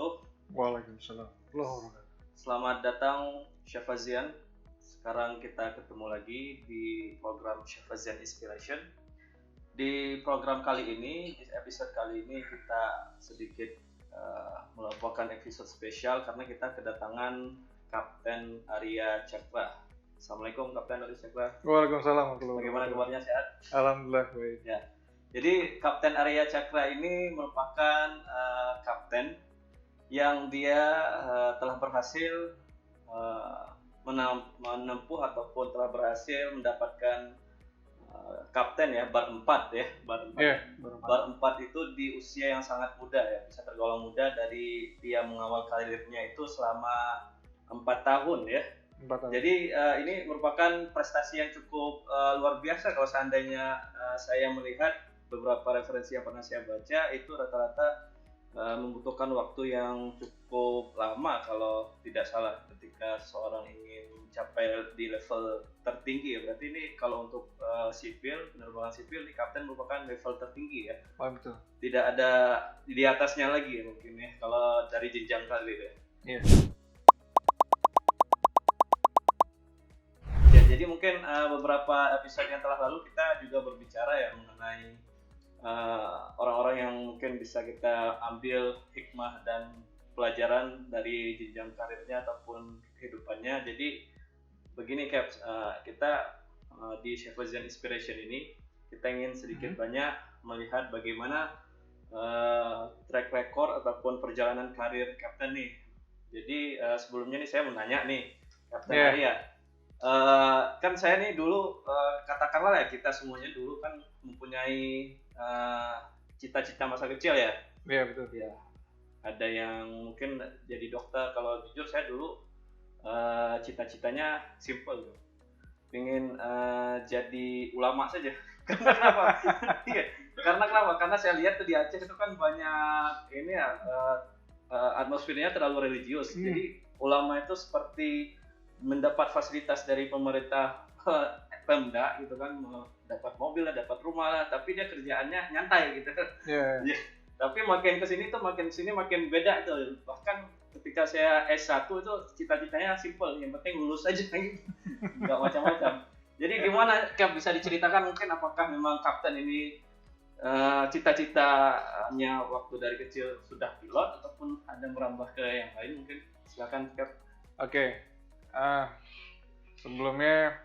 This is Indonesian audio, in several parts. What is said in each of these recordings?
wabarakatuh. Waalaikumsalam warahmatullahi wabarakatuh. Selamat datang Chef Fazian. Sekarang kita ketemu lagi di program Chef Fazian Inspiration. Di program kali ini, di episode kali ini kita sedikit melakukan episode spesial karena kita kedatangan Kapten Arya Cakra. Assalamualaikum Kapten Arya Cakra. Waalaikumsalam warahmatullahi Bagaimana wabarakatuh. kabarnya, sehat? Alhamdulillah baik. Ya. Jadi Kapten Arya Cakra ini merupakan kapten yang dia telah berhasil menempuh ataupun telah berhasil mendapatkan kapten ya, bar 4 ya, bar 4. Iya, Bar 4 itu di usia yang sangat muda ya, bisa tergolong muda dari dia mengawal karirnya itu selama 4 tahun ya. 4 tahun. Jadi ini merupakan prestasi yang cukup luar biasa kalau seandainya saya melihat beberapa referensi yang pernah saya baca itu rata-rata membutuhkan waktu yang cukup lama kalau tidak salah ketika seorang ingin mencapai di level tertinggi ya. Berarti ini kalau untuk sipil, penerbangan sipil ini kapten merupakan level tertinggi ya. Oh, betul. Tidak ada di atasnya lagi ya, mungkin ya kalau dari jenjang karir ya. Iya. Ya, jadi mungkin beberapa episode yang telah lalu kita juga berbicara ya mengenai orang-orang yang mungkin bisa kita ambil hikmah dan pelajaran dari jenjang karirnya ataupun kehidupannya. Jadi begini Caps, kita di Chef Fazian Inspiration ini kita ingin sedikit banyak melihat bagaimana track record ataupun perjalanan karir Kapten nih. Jadi sebelumnya nih saya mau nanya nih Kapten Arya. Kan saya nih dulu katakanlah ya kita semuanya dulu kan mempunyai cita-cita masa kecil ya. Iya, betul. Ya, ada yang mungkin jadi dokter. Kalau jujur saya dulu cita-citanya simple, pengen jadi ulama saja. Karena kenapa? Iya, karena kenapa? Karena saya lihat tuh di Aceh itu kan banyak ini ya atmosfernya terlalu religius. Jadi ulama itu seperti mendapat fasilitas dari pemerintah Pemda gitu kan, dapat mobil lah, dapat rumah lah, tapi dia kerjaannya nyantai gitu. Iya. Ya, tapi makin kesini makin beda itu. Bahkan ketika saya S1 itu cita-citanya simple, yang penting lulus aja gitu. Nggak macam-macam. Jadi gimana Cap, bisa diceritakan mungkin apakah memang Kapten ini cita-citanya waktu dari kecil sudah pilot ataupun ada merambah ke yang lain mungkin? Silakan Cap. Oke. Sebelumnya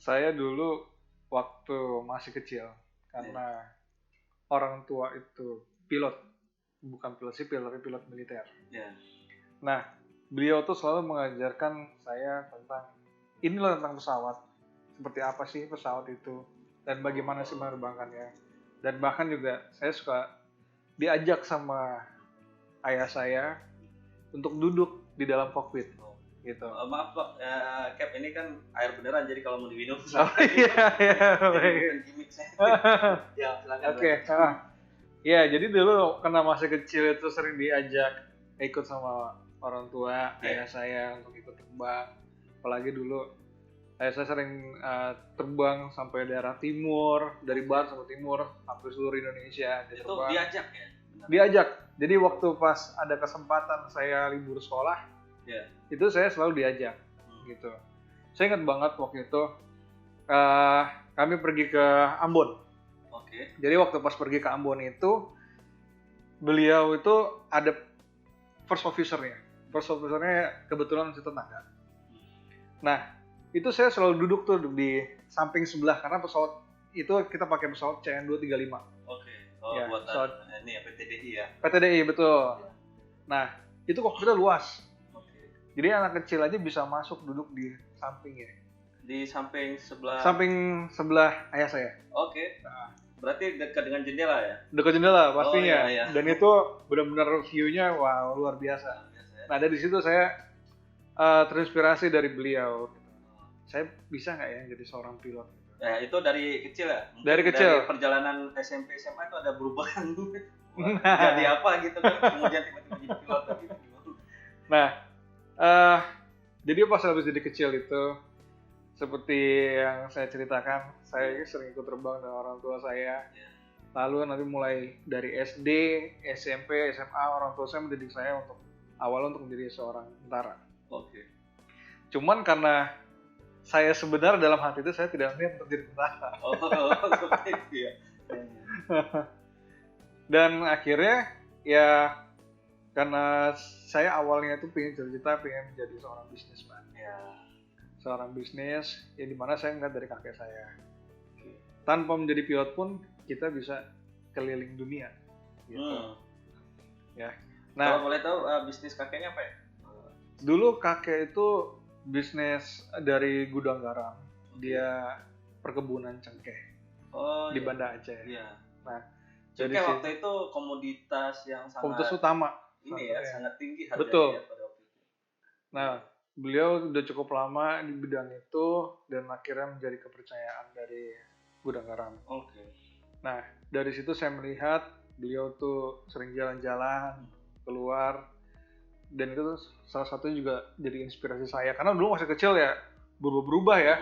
saya dulu waktu masih kecil karena orang tua itu pilot, bukan pilot sipil tapi pilot militer. Nah, beliau tuh selalu mengajarkan saya tentang pesawat, seperti apa sih pesawat itu dan bagaimana sih menerbangkannya. Dan bahkan juga saya suka diajak sama ayah saya untuk duduk di dalam kokpit gitu. Maaf Pak, Cap, ini kan air beneran jadi kalau mau diminum. Oh iya, Bukan gimmick saya. Ya, silakan. Oke. Ya, jadi dulu karena masih kecil itu sering diajak ikut sama orang tua ayah saya untuk ikut terbang. Apalagi dulu ayah saya sering terbang sampai daerah timur, dari barat sampai timur, hampir seluruh Indonesia dia itu terbang. diajak ya? Benar. Diajak. Jadi waktu pas ada kesempatan saya libur sekolah, itu saya selalu diajak gitu. Saya ingat banget waktu itu kami pergi ke Ambon. Oke. Jadi waktu pas pergi ke Ambon itu beliau itu ada first officer-nya. First officer-nya kebetulan masih tetangga. Nah, itu saya selalu duduk tuh di samping sebelah karena pesawat itu kita pakai pesawat CN235. Oke. Oh, Ya, buatan ini ya PTDI ya. PTDI betul. Nah, itu kokpitnya luas. Oke. Jadi anak kecil aja bisa masuk duduk di sampingnya. Di samping sebelah. Samping sebelah ayah saya. Oke. Nah, berarti dekat dengan jendela ya? dekat jendela pastinya. Oh, iya. Dan itu benar-benar view-nya wow, luar biasa. Nah, dari situ saya terinspirasi dari beliau. Saya bisa nggak ya jadi seorang pilot? Ya, itu dari kecil ya? Mungkin dari kecil. Dari perjalanan SMP SMA itu ada perubahan. Jadi apa gitu kan? Kemudian tiba-tiba jadi pilot gitu. Nah, jadi pas habis jadi kecil itu seperti yang saya ceritakan, saya sering ikut terbang dengan orang tua saya. Lalu nanti mulai dari SD, SMP, SMA, orang tua saya mendidik saya untuk awalnya untuk menjadi seorang tentara. Oke. Cuman karena saya sebenarnya dalam hati itu saya tidak niat untuk jadi tentara. Seperti itu ya. Dan akhirnya ya karena saya awalnya itu pengen cita-cita pengen menjadi seorang bisnisman. Ya. Seorang bisnis yang dimana saya ngeliat dari kakek saya. Tanpa menjadi pilot pun kita bisa keliling dunia gitu. Ya. Nah, kalau boleh tahu bisnis kakeknya apa ya? Dulu kakek itu bisnis dari gudang garam. Dia perkebunan cengkeh di Banda Aceh. Iya. Nah, cengkeh waktu itu komoditas yang sangat komoditas utama. Ini ya, sangat tinggi harganya. Betul. Pada waktu itu. Nah, beliau udah cukup lama di bidang itu dan akhirnya menjadi kepercayaan dari gudang garam. Oke. Nah, dari situ saya melihat beliau tuh sering jalan-jalan keluar dan itu tuh salah satunya juga jadi inspirasi saya karena dulu masih kecil ya berubah ya.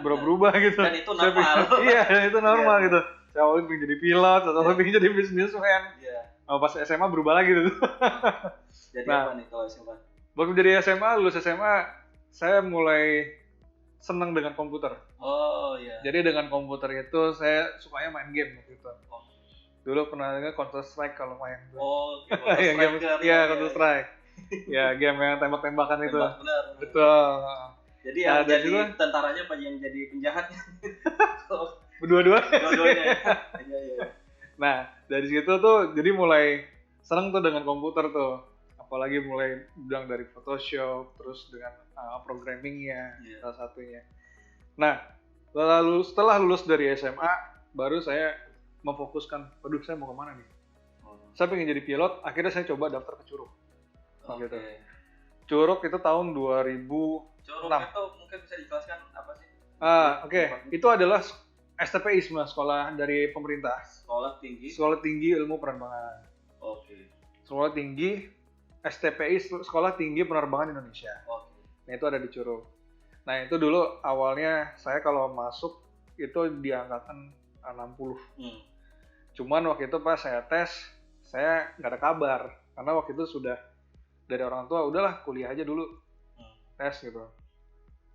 Berubah gitu. Dan itu normal. Iya, dan itu normal gitu. Saya awalnya pengen jadi pilot atau pengen jadi businessman. Iya. Pas SMA berubah lagi gitu. Jadi apa nih kalau SMA? Waktu jadi SMA, lulus SMA, saya mulai senang dengan komputer. Oh iya. Jadi dengan komputer itu saya sukanya main game gitu. Dulu pernah dengar Counter Strike kalau main. Oh, Counter Strike. Iya, Counter Strike. Ya, game yang tembak-tembakan itu. Benar. Betul. Jadi yang jadi tentaranya apa yang jadi penjahatnya? Dua-duanya. Iya. Nah, dari situ tuh jadi mulai seneng tuh dengan komputer tuh. Apalagi mulai bilang dari Photoshop, terus dengan programmingnya salah satunya. Nah, lalu setelah lulus dari SMA, baru saya memfokuskan, waduh saya mau kemana nih? Saya pengen jadi pilot, akhirnya saya coba daftar ke Curug. Gitu. Curug itu tahun 2006. Curug itu mungkin bisa dijelaskan apa sih? Itu adalah STPI sebenarnya, sekolah dari pemerintah. Sekolah Tinggi Ilmu Penerbangan. Sekolah Tinggi STPI, Sekolah Tinggi Penerbangan Indonesia. Nah, itu ada di Curug. Nah, itu dulu awalnya saya kalau masuk itu di angkatan 60. Cuman waktu itu pas saya tes, saya nggak ada kabar. Karena waktu itu sudah dari orang tua, udahlah kuliah aja dulu. Tes gitu.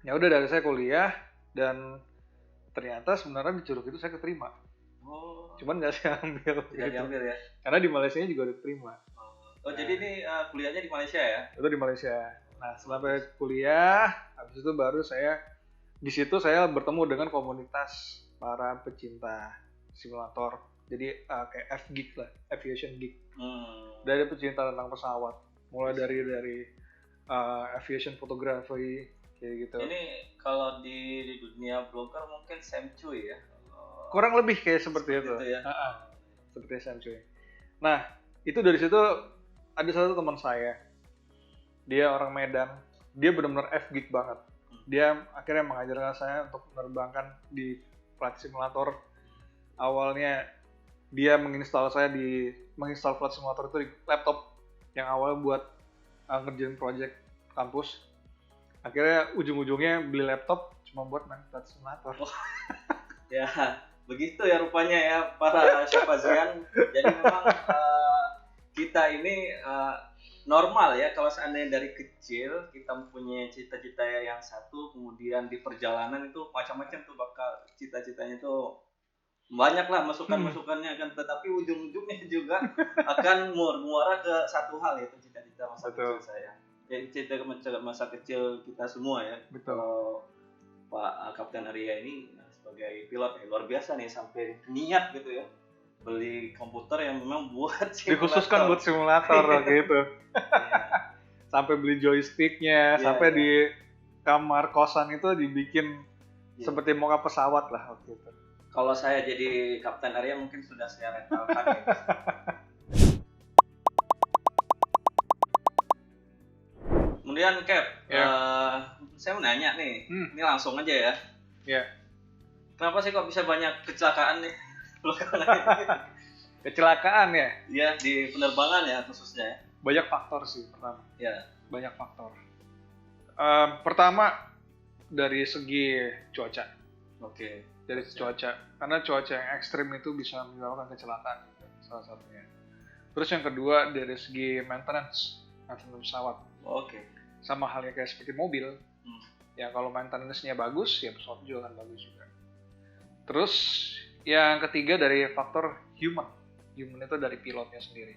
Ya udah dari saya kuliah dan ternyata sebenarnya di Curug itu saya keterima. Cuman nggak saya ambil. Nggak diambil ya? Karena di Malaysia juga udah diterima. Jadi ini kuliahnya di Malaysia ya? Itu di Malaysia. Nah, setelah kuliah, habis itu baru di situ saya bertemu dengan komunitas para pecinta simulator. Jadi kayak F-Geek lah, Aviation Geek. Dari pecinta tentang pesawat. Mulai dari aviation photography, kayak gitu. Ini kalau di dunia blogger mungkin Sam Cui ya? Kurang lebih kayak seperti itu. Ya? Seperti Sam Cui. Nah, itu dari situ ada satu teman saya, dia orang Medan, dia benar-benar F-Geek banget. Dia akhirnya mengajarkan saya untuk menerbangkan di flight simulator. Awalnya dia menginstal flight simulator itu di laptop yang awalnya buat ngerjain project kampus. Akhirnya ujung-ujungnya beli laptop cuma buat main flight simulator. Ya, begitu ya rupanya ya para Syafazian. Jadi memang kita ini normal ya kalau seandainya dari kecil kita mempunyai cita-cita yang satu, kemudian di perjalanan itu macam-macam tuh bakal cita-citanya tuh banyak lah masukan-masukannya kan, tetapi ujung-ujungnya juga akan muara ke satu hal, yaitu cita-cita masa kecil saya. Jadi cita-cita masa kecil kita semua ya. Kalau Pak Kapten Arya ini sebagai pilot ya luar biasa nih, sampai niat gitu ya beli komputer yang memang buat simulator. Dikhususkan buat simulator gitu. Sampai beli joysticknya, sampai di kamar kosan itu dibikin seperti muka pesawat lah waktu itu. Kalau saya jadi Kapten Arya mungkin sudah saya rentalkan ya. Kemudian Cap, saya mau nanya nih, ini langsung aja ya. Kenapa sih kok bisa banyak kecelakaan nih? Kecelakaan ya? Iya, di penerbangan ya khususnya ya. Banyak faktor sih pertama. Ya. Banyak faktor. Pertama dari segi cuaca. Oke. dari cuaca. Karena cuaca yang ekstrim itu bisa menyebabkan kecelakaan salah satunya. Terus yang kedua dari segi maintenance pesawat. Oke. Sama halnya kayak seperti mobil. Ya kalau maintenance-nya bagus, ya pesawat juga akan bagus juga. Terus yang ketiga dari faktor human. Human itu dari pilotnya sendiri.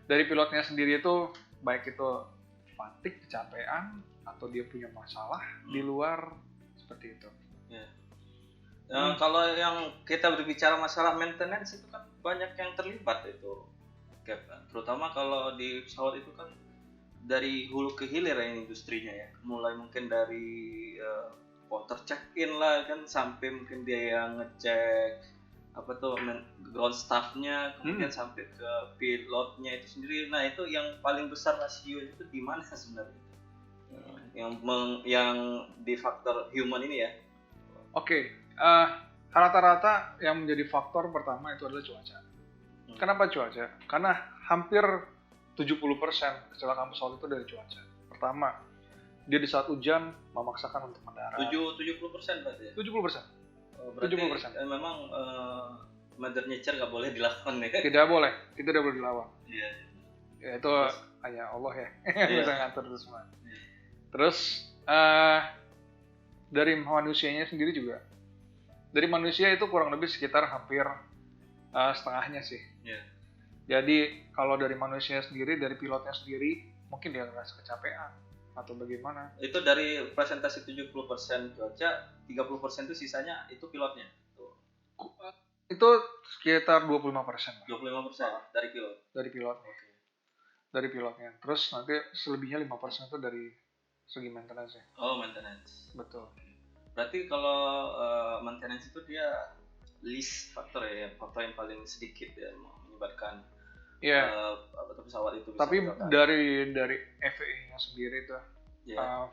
Dari pilotnya sendiri itu baik itu fatigue, kecapean, atau dia punya masalah di luar, seperti itu. Ya. Kalau yang kita berbicara masalah maintenance itu kan banyak yang terlibat itu, terutama kalau di pesawat itu kan dari hulu ke hilir ya industrinya ya, mulai mungkin dari porter check-in lah kan, sampai mungkin dia yang ngecek ground staff-nya, kemudian sampai ke pilotnya itu sendiri. Nah itu yang paling besar rasio itu di mana sebenarnya? Yang di faktor human ini ya. Oke. Rata-rata yang menjadi faktor pertama itu adalah cuaca. Kenapa cuaca? Karena hampir 70% kecelakaan pesawat itu dari cuaca. Pertama, dia di saat hujan memaksakan untuk mendarat. 70% berarti ya? 70%. Berarti 70%. Memang Mother Nature nggak boleh dilawan ya? Tidak boleh dilawan. Iya. Ya, itu hanya Allah ya yang bisa ngatur itu semua. Terus dari manusianya sendiri juga. Dari manusia itu kurang lebih sekitar hampir setengahnya sih. Yeah. Jadi kalau dari manusia sendiri, dari pilotnya sendiri, mungkin dia ngerasa kecapean atau bagaimana. Itu dari presentasi 70% cuaca, 30% itu sisanya itu pilotnya? Itu sekitar 25%. 25% dari pilot? Dari pilot. Okay. Dari pilotnya. Terus nanti selebihnya 5% itu dari segi maintenance ya. Oh, maintenance. Betul. Berarti kalau maintenance itu dia least faktor ya, faktor yang paling sedikit ya menyebabkan pesawat itu bisa. Tapi dari FAA-nya sendiri itu,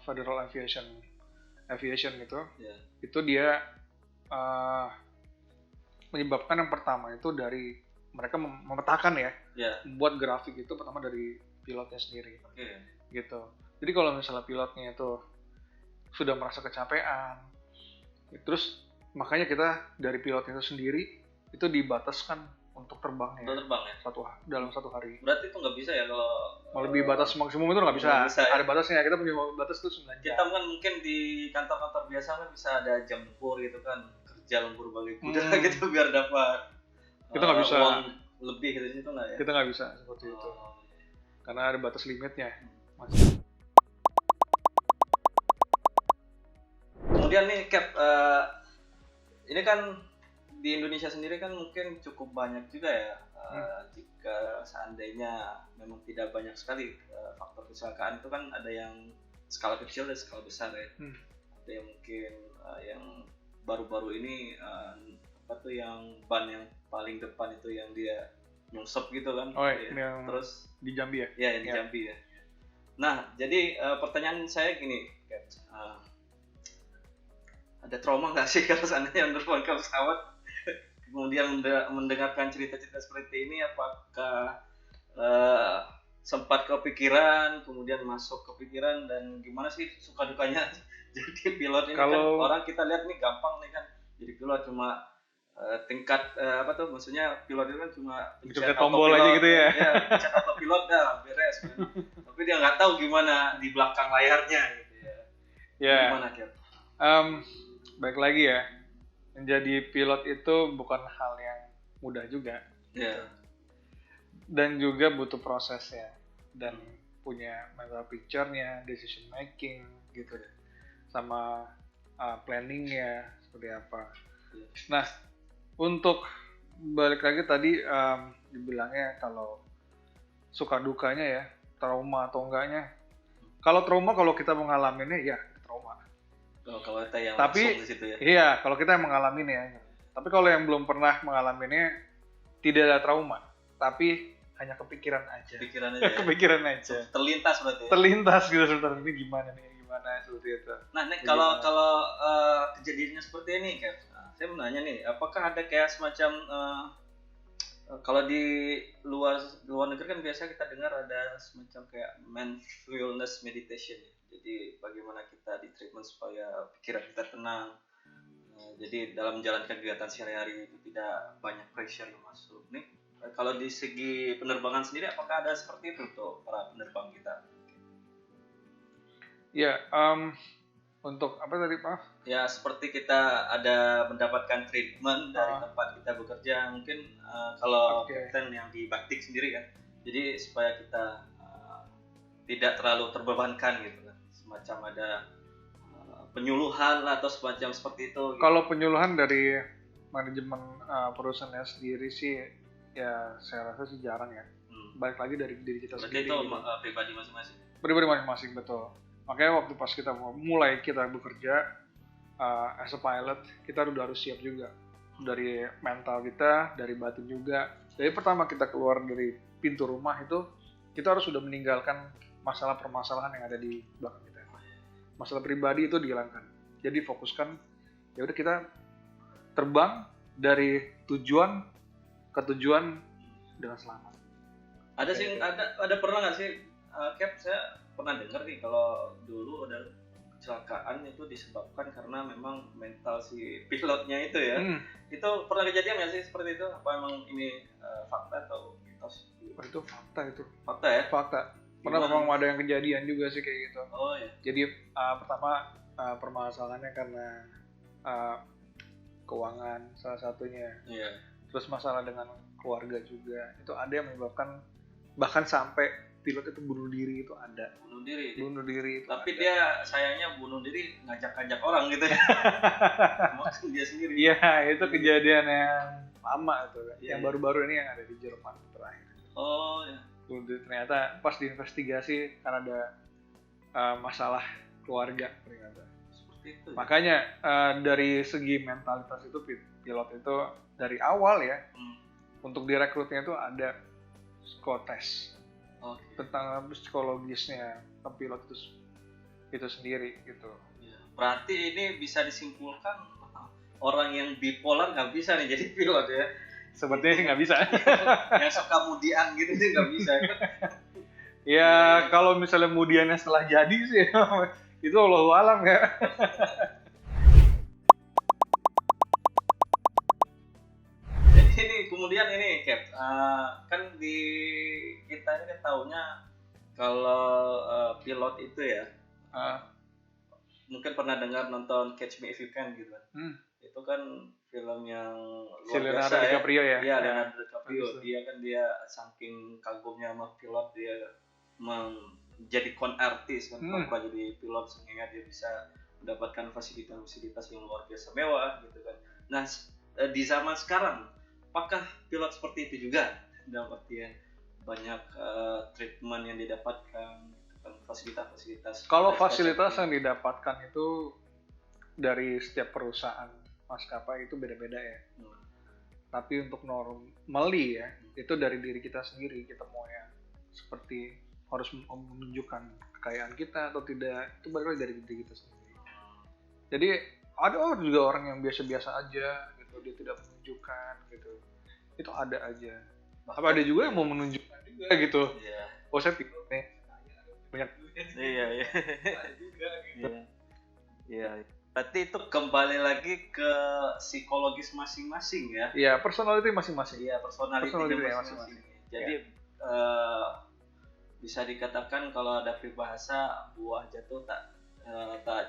Federal Aviation itu, itu dia menyebabkan yang pertama itu dari mereka memetakan ya, membuat grafik itu pertama dari pilotnya sendiri, gitu. Jadi kalau misalnya pilotnya itu sudah merasa kecapean, terus makanya kita dari pilot itu sendiri itu dibataskan untuk terbangnya. Untuk terbang ya? Dalam satu hari. Berarti itu nggak bisa ya kalau lebih batas maksimum itu nggak bisa. Ya? Ada batasnya, kita punya batas itu 9 jam. Kita kan mungkin di kantor-kantor biasa kan bisa ada jam lembur gitu kan, kerja lembur bagi kuda gitu biar dapat kita nggak bisa uang lebih gitu, itu nggak ya? Kita nggak bisa seperti itu. Karena ada batas limitnya. Kemudian nih Cap, ini kan di Indonesia sendiri kan mungkin cukup banyak juga ya, jika seandainya memang tidak banyak sekali faktor kecelakaan itu kan ada yang skala kecil dan skala besar ya. Ada yang mungkin yang baru-baru ini yang ban yang paling depan itu yang dia nyungsep gitu kan. Yang terus di Jambi ya? Iya, yang di Jambi ya. Nah, jadi pertanyaan saya gini, Cap, ada trauma nggak sih kalau seandainya menerbang ke pesawat kemudian mendengarkan cerita-cerita seperti ini? Apakah sempat kepikiran, kemudian masuk kepikiran, dan gimana sih suka dukanya jadi pilot ini? Kan orang kita lihat nih gampang nih kan jadi pilot, cuma tingkat maksudnya pilot itu kan cuma pencet tombol aja gitu ya, pencet autopilot dah beres kan. Tapi dia nggak tahu gimana di belakang layarnya gitu ya. Gimana Cap? Baik lagi ya, menjadi pilot itu bukan hal yang mudah juga. Dan juga butuh prosesnya dan punya mental picture-nya, decision making gitu, sama planningnya seperti apa. Nah, untuk balik lagi tadi dibilangnya kalau suka dukanya ya, trauma atau enggaknya. Kalau trauma, kalau kita mengalaminya ya trauma. Kalau kita yang tapi di situ ya. Iya, kalau kita yang mengalaminya ya. Tapi kalau yang belum pernah mengalaminya tidak ada trauma, tapi hanya kepikiran aja. Kepikiran aja. Terlintas berarti. Ya? Terlintas gitu sebentar, ini gimana seperti itu. Nah, nih kalau kejadiannya seperti ini, Cap, saya mau nanya nih, apakah ada kayak semacam kalau di luar negeri kan biasa kita dengar ada semacam kayak mindfulness meditation. Jadi bagaimana kita di treatment supaya pikiran kita tenang, Jadi dalam menjalankan kegiatan sehari-hari itu tidak banyak pressure yang masuk. Nih, kalau di segi penerbangan sendiri, apakah ada seperti itu tuh para penerbang kita? Ya, untuk apa tadi Pak? Ya, seperti kita ada mendapatkan treatment dari tempat kita bekerja, mungkin kalau kapten yang di Batik sendiri kan, jadi supaya kita tidak terlalu terbebankan gitu kan, semacam ada penyuluhan atau semacam seperti itu. Gitu. Kalau penyuluhan dari manajemen perusahaannya sendiri sih, ya saya rasa sih jarang ya. Balik lagi dari diri kita sendiri. Berarti itu pribadi masing-masing. Pribadi masing-masing, betul. Makanya waktu pas kita mulai kita bekerja as a pilot, kita udah harus siap juga dari mental kita, dari batin juga. Jadi pertama kita keluar dari pintu rumah itu, kita harus sudah meninggalkan masalah permasalahan yang ada di belakang kita. Masalah pribadi itu dihilangkan. Jadi fokuskan, ya udah kita terbang dari tujuan ke tujuan dengan selamat. Ada sih, ada pernah nggak sih, Cap, saya pernah dengar nih kalau dulu ada kecelakaan itu disebabkan karena memang mental si pilotnya itu ya. Itu pernah kejadian nggak sih seperti itu? Apa emang ini fakta atau mitos? Itu fakta itu. Fakta ya? Fakta. Pernah memang ada yang kejadian juga sih kayak gitu. Oh ya. Jadi pertama permasalahannya karena keuangan salah satunya. Iya. Terus masalah dengan keluarga juga. Itu ada yang menyebabkan bahkan sampai pilot itu bunuh diri itu ada. Bunuh diri itu. Tapi ada. Dia sayangnya bunuh diri ngajak-ngajak orang gitu ya. Maksud dia sendiri. Iya, itu kejadian yang lama itu. Yang baru-baru ini yang ada di Jerman terakhir. Oh ya. Ternyata pas diinvestigasi karena ada masalah keluarga ternyata. Seperti itu. Makanya dari segi mentalitas itu pilot itu dari awal ya untuk direkrutnya itu ada psikotes. Tentang psikologisnya pilot itu sendiri gitu. Ya, berarti ini bisa disimpulkan orang yang bipolar nggak bisa nih jadi pilot ya. Sepertinya sih nggak bisa. Yang suka mudian gitu sih nggak bisa. Ya kalau misalnya mudiannya setelah jadi sih itu Allahu alam ya. Kemudian ini Cap, kan di kita ini kan taunya kalau pilot itu ya, mungkin pernah dengar nonton Catch Me If You Can gitu kan. Itu kan film yang luar biasa ya. DiCaprio ya. Iya, Leonardo DiCaprio. Dia saking kagumnya sama pilot, dia menjadi con artis kan, pura jadi pilot sehingga dia bisa mendapatkan fasilitas yang luar biasa mewah gitu kan. Nah, di zaman sekarang apakah pilot seperti itu juga dalam artian banyak treatment yang didapatkan, fasilitas-fasilitas? Kalau fasilitas yang didapatkan itu dari setiap perusahaan maskapai itu beda-beda ya. Tapi untuk normally ya, itu dari diri kita sendiri, kita mau yang seperti harus menunjukkan kekayaan kita atau tidak, itu balik lagi dari diri kita sendiri. Jadi ada juga orang yang biasa-biasa aja gitu, dia tidak menunjukkan gitu, itu ada aja. Apa ada juga yang mau menunjukkan juga gitu. Iya. Oh saya pilot nih, banyak duit. Iya. Ada juga gitu. Iya. Berarti itu kembali lagi ke psikologis masing-masing ya. Iya, personality masing-masing. Iya, personality masing-masing. Jadi bisa dikatakan kalau ada peribahasa buah jatuh tak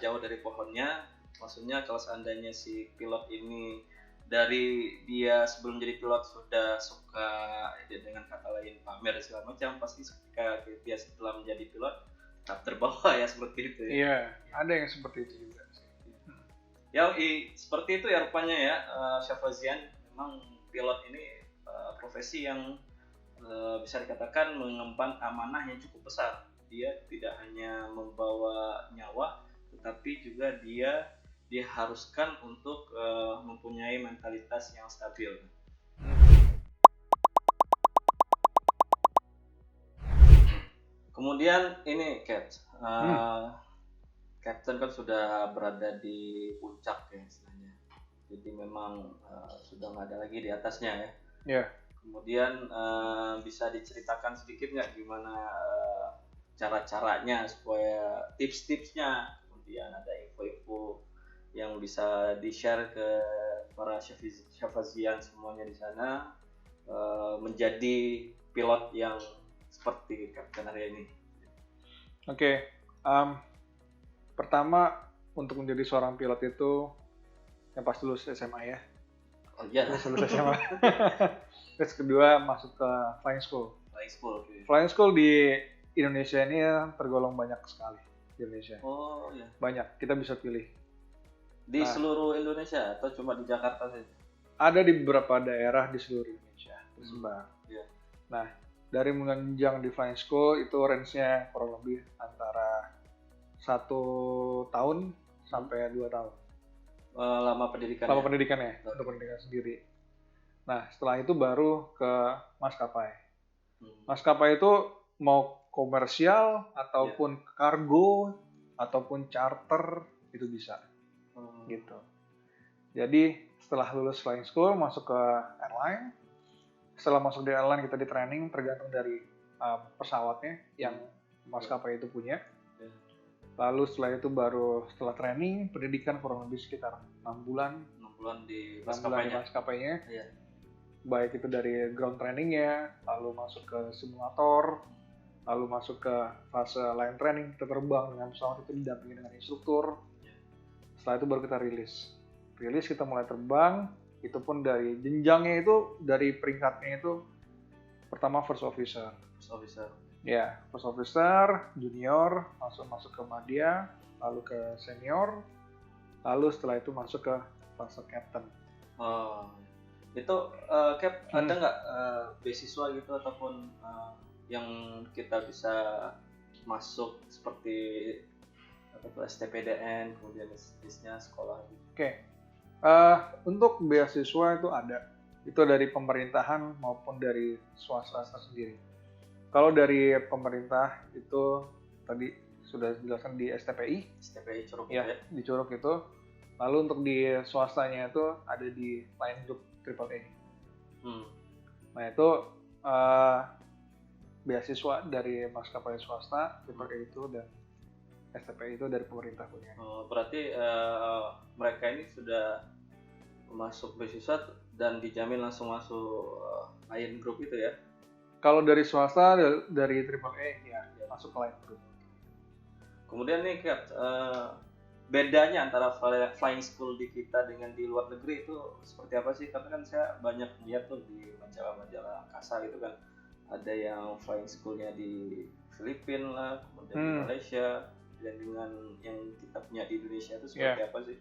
jauh dari pohonnya. Maksudnya kalau seandainya si pilot ini dari dia sebelum jadi pilot sudah suka dengan kata lain pamer segala macam, pasti ketika dia setelah menjadi pilot tetap terbawa ya seperti itu ya. Iya, ada yang seperti itu juga sih. Ya, seperti itu ya rupanya ya, Syafazian. Memang pilot ini profesi yang bisa dikatakan mengemban amanah yang cukup besar. Dia tidak hanya membawa nyawa, tetapi juga dia diharuskan untuk mempunyai mentalitas yang stabil. Kemudian ini Captain kan sudah berada di puncak ya istilahnya. Jadi memang sudah nggak ada lagi di atasnya ya. Yeah. Kemudian bisa diceritakan sedikit nggak gimana cara-caranya supaya tips-tipsnya, kemudian ada info-info yang bisa di-share ke para Syafazian semuanya di sana menjadi pilot yang seperti Kapten Arya ini? Oke. Pertama, untuk menjadi seorang pilot itu yang pasti lulus SMA ya. Oh iya. Lulus SMA. Terus kedua masuk ke flying school. Okay. Flying school di Indonesia ini tergolong banyak sekali di Indonesia. Oh iya. Banyak, kita bisa pilih. Di seluruh Indonesia atau cuma di Jakarta saja? Ada di beberapa daerah di seluruh Indonesia tersebar. Yeah. Nah, dari mengenjang di flying school itu range-nya kurang lebih antara 1 tahun sampai 2 tahun. Lama pendidikan. Lama pendidikannya untuk pendidikan sendiri. Nah, setelah itu baru ke maskapai. Maskapai itu mau komersial ataupun kargo ataupun charter itu bisa. Gitu. Jadi setelah lulus flying school masuk ke airline. Setelah masuk di airline kita di training tergantung dari pesawatnya yang maskapai itu punya. Lalu setelah itu baru setelah training pendidikan kurang lebih sekitar 6 bulan di maskapainya. Baik itu dari ground trainingnya, lalu masuk ke simulator, lalu masuk ke fase line training, kita terbang dengan pesawat itu didampingi dengan instruktur. Setelah itu baru kita rilis kita mulai terbang. Itu pun dari jenjangnya itu, dari peringkatnya itu pertama first officer ya, first officer, junior, masuk ke media, lalu ke senior, lalu setelah itu masuk ke fase captain. Itu Cap, ada nggak beasiswa gitu ataupun yang kita bisa masuk seperti STPDN, kemudian jenisnya sekolah gitu? Oke. Untuk beasiswa itu ada. Itu dari pemerintahan maupun dari swasta sendiri. Kalau dari pemerintah itu tadi sudah dijelaskan di STPI Curug ya, di Curug itu. Lalu untuk di swastanya itu ada di Line Group AAA. Nah itu beasiswa dari maskapai swasta AAA itu dan STPI itu dari pemerintah punya. Berarti mereka ini sudah masuk beasiswa dan dijamin langsung masuk Line Group itu ya? Kalau dari swasta dari AAA ya masuk ke Line Group. Kemudian nih Cap, bedanya antara flying school di kita dengan di luar negeri itu seperti apa sih? Karena kan saya banyak lihat tuh di majalah-majalah angkasa gitu kan, ada yang flying schoolnya di Filipina lah, kemudian di Malaysia, dan dengan yang kita punya di Indonesia itu seperti apa sih?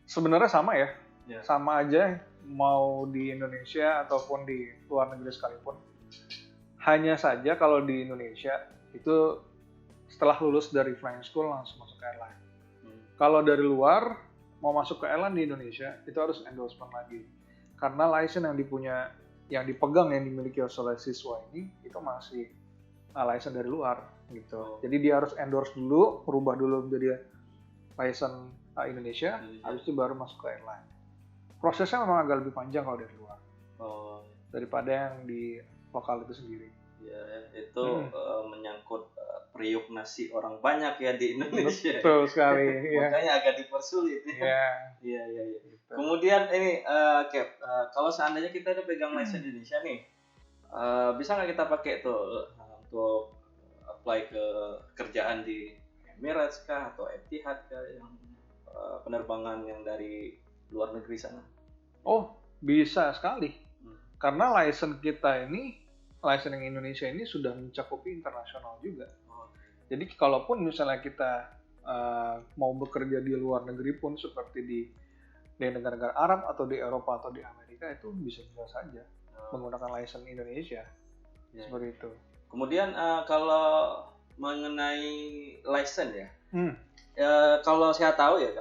Sebenarnya sama ya, sama aja mau di Indonesia ataupun di luar negeri sekalipun. Hanya saja kalau di Indonesia itu setelah lulus dari flying school langsung masuk ke airline. Kalau dari luar mau masuk ke airline di Indonesia itu harus endorsement lagi, karena license yang dipegang yang dimiliki oleh siswa ini itu masih license dari luar gitu. Jadi dia harus endorse dulu, merubah dulu menjadi license Indonesia, habis itu baru masuk ke airline. Prosesnya memang agak lebih panjang kalau dari luar daripada yang di lokal itu sendiri. Ya, itu menyangkut periuk nasi orang banyak ya di Indonesia. Betul sekali. Makanya agak dipersulit. Iya. Kemudian ini Cap, kalau seandainya kita udah pegang license Indonesia nih, bisa nggak kita pakai tuh untuk apply ke kerjaan di Emirates kah atau Etihad kah, yang penerbangan yang dari luar negeri sana? Oh, bisa sekali. Karena license kita ini, license yang Indonesia ini sudah mencakupi internasional juga. Jadi kalaupun misalnya kita mau bekerja di luar negeri pun seperti di negara-negara Arab atau di Eropa atau di Amerika, itu bisa saja menggunakan license Indonesia. Seperti itu. Kemudian kalau mengenai license ya, kalau saya tahu ya,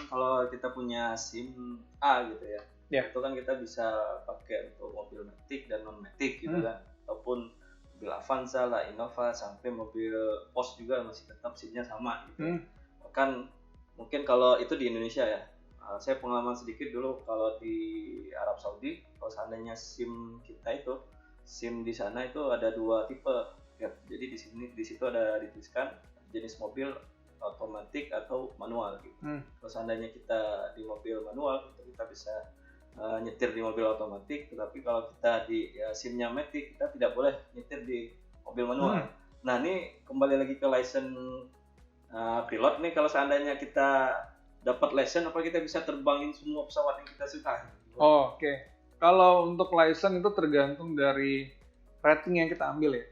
kalau kita punya SIM A gitu ya, itu kan kita bisa pakai untuk mobil matic dan non matic gitu kan, ataupun mobil Avanza lah, Innova, sampai mobil Porsche juga masih tetap SIM-nya sama gitu. Bahkan mungkin kalau itu di Indonesia ya, saya pengalaman sedikit dulu kalau di Arab Saudi, kalau seandainya SIM kita itu, SIM di sana itu ada 2 tipe ya. Jadi di situ ada dituliskan jenis mobil otomatis atau manual gitu. Kalau seandainya kita di mobil manual, kita bisa nyetir di mobil otomatis, tetapi kalau kita di SIM-nya matic, kita tidak boleh nyetir di mobil manual. Nah ini kembali lagi ke license pilot nih, kalau seandainya kita dapat license, apa kita bisa terbangin semua pesawat yang kita suka? Oke. Kalau untuk license itu tergantung dari rating yang kita ambil ya.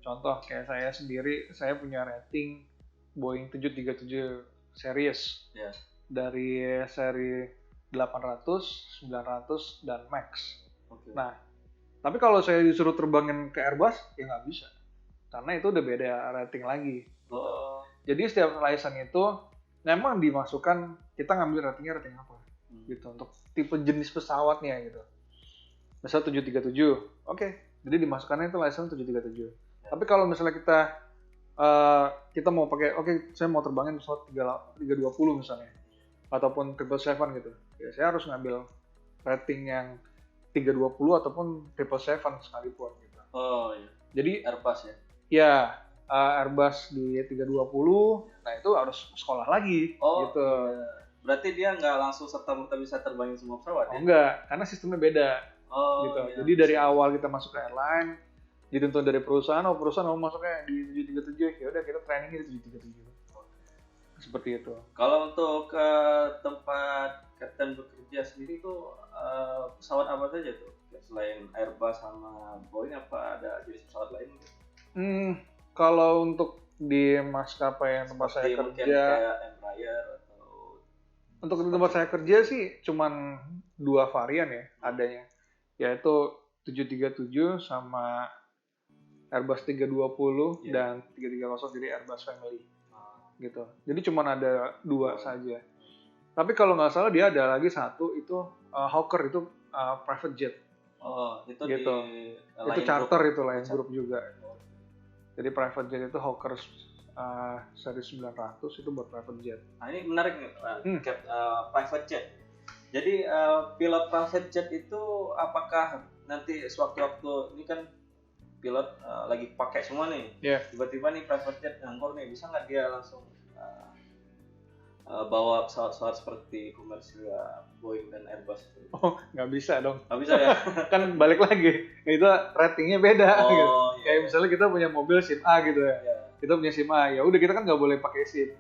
Contoh kayak saya sendiri, saya punya rating Boeing 737 series. Dari seri 800, 900, dan Max. Nah, tapi kalau saya disuruh terbangin ke Airbus, ya nggak bisa. Karena itu udah beda rating lagi. Jadi setiap license itu memang dimasukkan, kita ngambil rating apa gitu untuk tipe jenis pesawatnya gitu. Misal 737, jadi dimasukkannya itu license 737. Tapi kalau misalnya kita mau pakai, saya mau terbangin pesawat 320 misalnya, ataupun 777 gitu, ya saya harus ngambil rating yang 320 ataupun 777 sekalipun gitu. Jadi Airbus ya? Ya, Airbus di 320, nah itu harus sekolah lagi gitu. Berarti dia nggak langsung serta-merta bisa terbangin semua pesawat ya? Enggak, karena sistemnya beda. Gitu. Jadi dari awal kita masuk ke airline, ditentukan dari perusahaan, perusahaan mau masuknya di 737, ya udah kita trainingnya di 737. Seperti itu. Kalau untuk tempat Captain bekerja sendiri itu pesawat apa saja tuh? Selain Airbus sama Boeing, apa ada jenis pesawat lain? Kalau untuk di maskapai yang tempat saya kerja, kayak Embraer atau untuk di tempat saya kerja sih cuman 2 varian ya adanya, yaitu 737 sama Airbus 320 dan 330, jadi Airbus Family gitu. Jadi cuman ada 2 saja. Tapi kalau nggak salah dia ada lagi satu itu Hawker, itu private jet. Itu gitu. Itu charter group. Itu lain grup juga. Jadi private jet itu Hawker seri 900 itu buat private jet. Nah ini menarik nih, private jet. Jadi pilot private jet itu apakah nanti sewaktu-waktu ini kan pilot lagi pakai semua nih, tiba-tiba nih private jet nganggur nih, bisa nggak dia langsung bawa pesawat-pesawat seperti komersil Boeing dan Airbus? Nggak bisa dong. Nggak bisa ya? Kan balik lagi, itu ratingnya beda. Gitu. Kayak misalnya kita punya mobil SIM A gitu ya. Kita punya SIM A, ya udah kita kan nggak boleh pakai SIM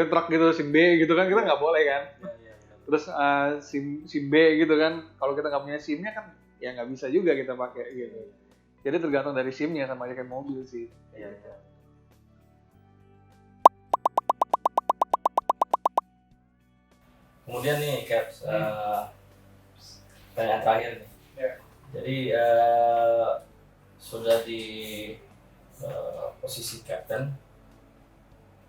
truk gitu, SIM B gitu kan, kita nggak boleh kan. Terus SIM B gitu kan, kalau kita nggak punya SIM-nya kan ya nggak bisa juga kita pakai gitu. Jadi tergantung dari SIM-nya, sama aja kayak mobil sih. Kemudian nih Caps, pertanyaan terakhir nih. Jadi sudah di posisi Captain,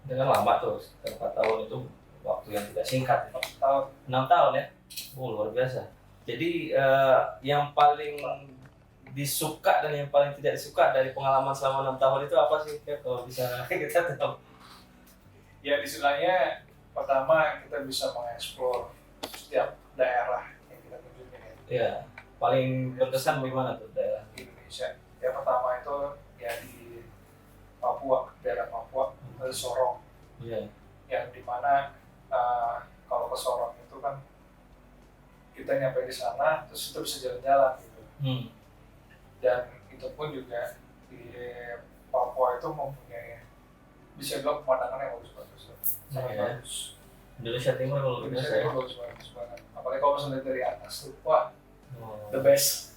itu kan lama tuh, 4 tahun itu waktu yang tidak singkat. 6 tahun ya, luar biasa. Jadi yang paling disuka dan yang paling tidak disuka dari pengalaman selama 6 tahun itu apa sih, Cap? Kalau bisa kita tahu. Ya disukanya pertama kita bisa mengeksplor setiap daerah yang kita kunjungi. Ya, paling berkesan bagaimana tuh daerah di Indonesia? Yang pertama itu ya di Papua, daerah Papua, Sorong. Yang dimana kalau ke Sorong itu kan kita nyampe di sana, terus kita bisa jalan-jalan gitu. Dan itu pun juga di Papua itu mempunyai, bisa bilang pemandangan yang bagus-bagus. Sangat bagus. Indonesia Timur bagus banget. Apalagi kalau misalnya dari atas tuh, wah, the best.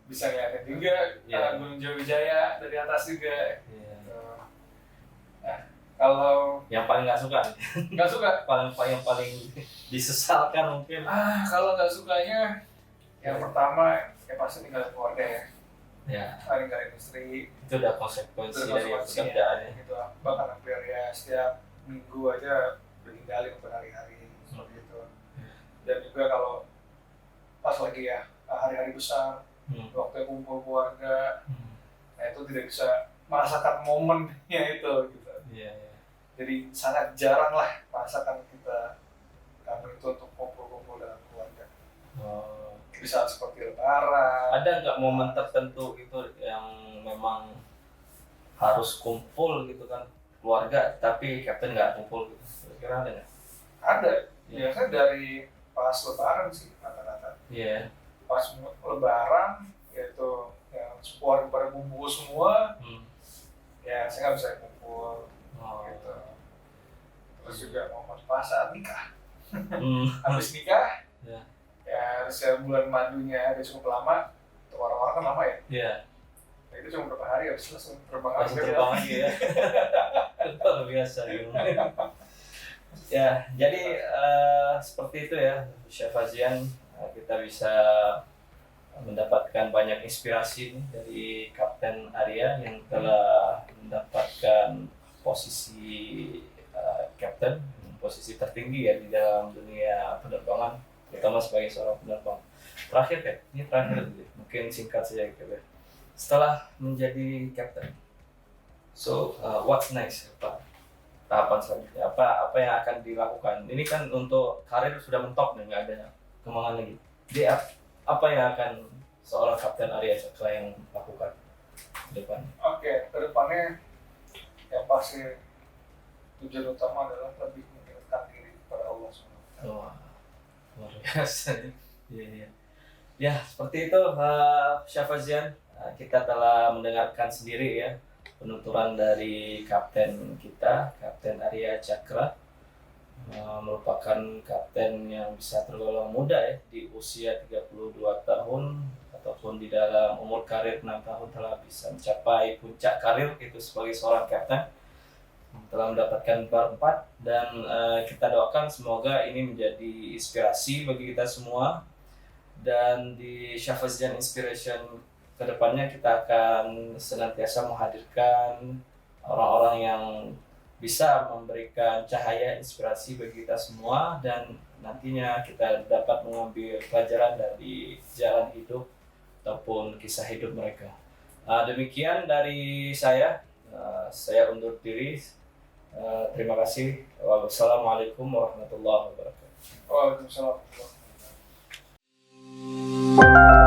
Bisa ngeliatin juga Gunung Jawa dari atas juga. Nah, kalau yang paling nggak suka, yang paling disesalkan mungkin. Kalau nggak sukanya, yang pertama ya pasti tinggalin keluarga ya. Tinggalin istri. Itu udah konsekuensi dari pekerjaannya. Gitu. Bahkan hampir ya setiap minggu aja ditinggalin berhari-hari seperti itu. Dan juga kalau pas lagi ya hari-hari besar, waktu kumpul keluarga, nah itu tidak bisa merasakan momennya itu gitu. Jadi sangat jarang lah merasakan kami itu untuk kumpul-kumpul dengan keluarga. Di saat seperti Lebaran. Ada nggak momen tertentu itu yang memang harus kumpul gitu kan keluarga, tapi kapten nggak kumpul gitu, kira-kira ada nggak? Ada, biasanya dari pas lebaran sih rata-rata. Iya. Pas lebaran gitu, yang keluarga pada bumbu semua, ya saya nggak bisa kumpul gitu. Terus juga momen pas saat nikah, habis nikah, ya harusnya bulan madunya ada cukup lama, untuk orang-orang kan lama ya. Iya. Nah, itu cuma berapa hari habis langsung terbang lagi ya. Luar biasa gitu. Ya, jadi seperti itu ya, Chef Fazian, kita bisa mendapatkan banyak inspirasi nih dari Kapten Arya yang telah mendapatkan posisi kapten, posisi tertinggi ya di dalam dunia penerbangan, terutama sebagai seorang penerbang. Terakhir kan, ini terakhir mungkin singkat saja gitu. Setelah menjadi kapten, so what's next, Pak? Tahapan selanjutnya apa yang akan dilakukan? Ini kan untuk karir sudah mentok nih, nggak ada kembangan lagi. Jadi apa yang akan seorang Kapten Arya Cakra yang lakukan ke depan? Oke, ke depannya yang pasti tujuan utama adalah lebih mendekatkan diri kepada Allah SWT. Wah, luar biasa. Iya. Ya, seperti itu Chef Fazian, kita telah mendengarkan sendiri ya penuturan dari kapten kita, Kapten Arya Cakra, merupakan kapten yang bisa tergolong muda ya, di usia 32 tahun ataupun di dalam umur karir 6 tahun telah bisa mencapai puncak karir itu sebagai seorang kapten, telah mendapatkan bar 4, dan kita doakan semoga ini menjadi inspirasi bagi kita semua, dan di Chef Fazian Inspiration kedepannya kita akan senantiasa menghadirkan orang-orang yang bisa memberikan cahaya inspirasi bagi kita semua, dan nantinya kita dapat mengambil pelajaran dari jalan hidup ataupun kisah hidup mereka. Demikian dari saya undur diri. Terima kasih. Wassalamualaikum warahmatullahi wabarakatuh. Waalaikumsalam warahmatullahi wabarakatuh.